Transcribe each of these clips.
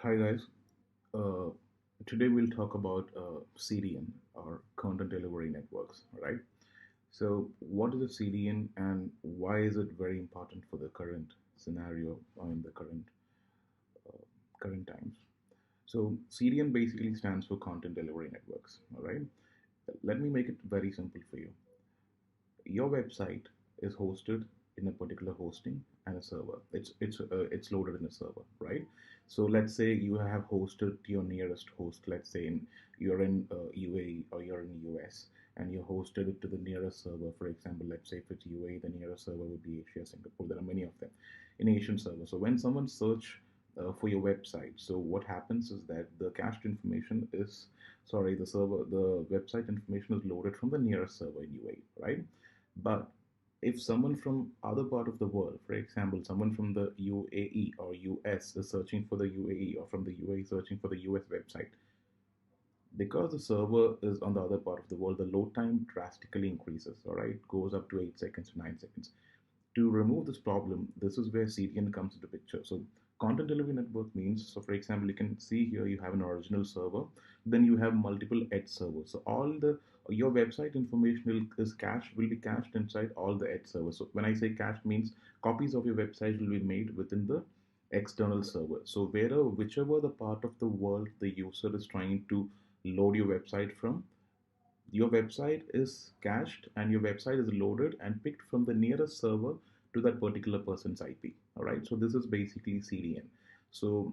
Hi guys. Uh, Today we'll talk about CDN or content delivery networks, right? So, what is a CDN and why is it very important for the current scenario or in the current times? So, CDN basically stands for content delivery networks, all right? Let me make it very simple for you. Your website is hosted in a particular hosting and a server. It's loaded in a server, right? So let's say you have hosted your nearest host. Let's say you're in UAE or you're in US, and you hosted it to the nearest server. For example, let's say if it's UAE, the nearest server would be Asia, Singapore. There are many of them in Asian servers. So when someone search for your website, so what happens is that the cached information is sorry, the website information is loaded from the nearest server in UAE, right? But if someone from other part of the world, for example, someone from the UAE or US is searching for the UAE or from the UAE searching for the US website, because the server is on the other part of the world, the load time drastically increases, all right, goes up to 8 seconds to 9 seconds. To remove this problem, this is where CDN comes into picture. So content delivery network means, so for example, you can see here you have an original server, then you have multiple edge servers. So all the your website information will be cached inside all the edge servers. So when I say cached means copies of your website will be made within the external server. So whichever the part of the world the user is trying to load your website from, your website is cached and your website is loaded and picked from the nearest server to that particular person's IP. All right, so this is basically CDN. So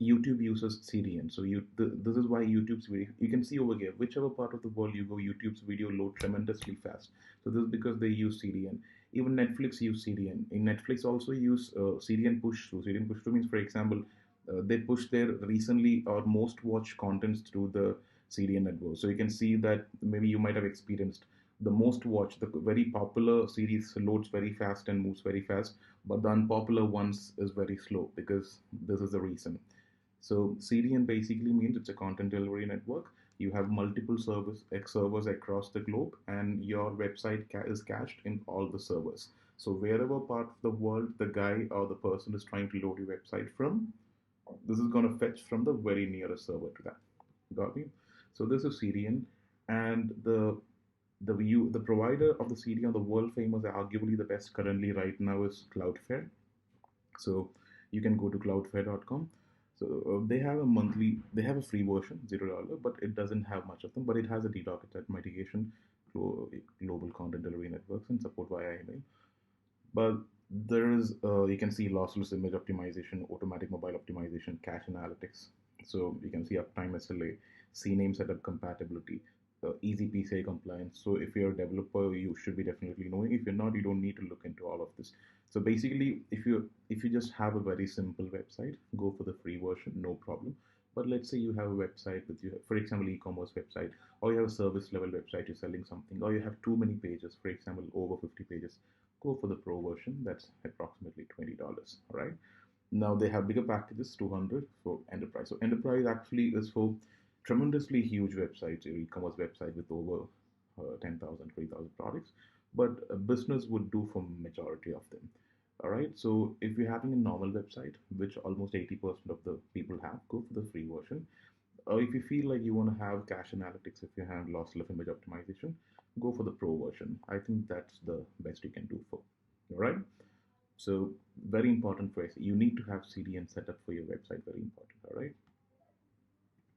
YouTube uses CDN. So this is why YouTube's video, you can see over here, whichever part of the world you go, YouTube's video load tremendously fast. So this is because they use CDN. Even Netflix use CDN. In Netflix also use CDN push through. CDN push through means, for example, they push their recently or most watched contents through the CDN network. So you can see that maybe you might have experienced the most watched, the very popular series loads very fast and moves very fast, but the unpopular ones is very slow because this is the reason. So CDN basically means it's a content delivery network. You have multiple servers across the globe, and your website is cached in all the servers. So wherever part of the world the guy or the person is trying to load your website from, this is going to fetch from the very nearest server to that. Got me? So this is CDN, and the provider of the CDN, the world famous, arguably the best currently right now is CloudFlare. So you can go to cloudflare.com. So they have a free version, $0, but it doesn't have much of them. But it has a DDoS attack mitigation, global content delivery networks, and support via email. But there is, you can see lossless image optimization, automatic mobile optimization, cache analytics. So you can see uptime SLA, CNAME setup compatibility, easy PCI compliance. So if you're a developer, you should be definitely knowing. If you're not, you don't need to look into all of this. So basically, if you just have a very simple website, go for the free version, no problem. But let's say you have a website with you, for example, e-commerce website, or you have a service level website, you're selling something, or you have too many pages, for example, over 50 pages, go for the pro version. That's approximately $20. All right. Now they have bigger packages, 200 for enterprise. So enterprise actually is for tremendously huge websites, your e-commerce website with over 10,000, 3,000 products. But a business would do for majority of them. All right. So if you're having a normal website, which almost 80% of the people have, go for the free version. Or if you feel like you want to have cache analytics, if you have lossless image optimization, go for the pro version. I think that's the best you can do for. All right. So very important for you need to have CDN set up for your website. Very important. All right.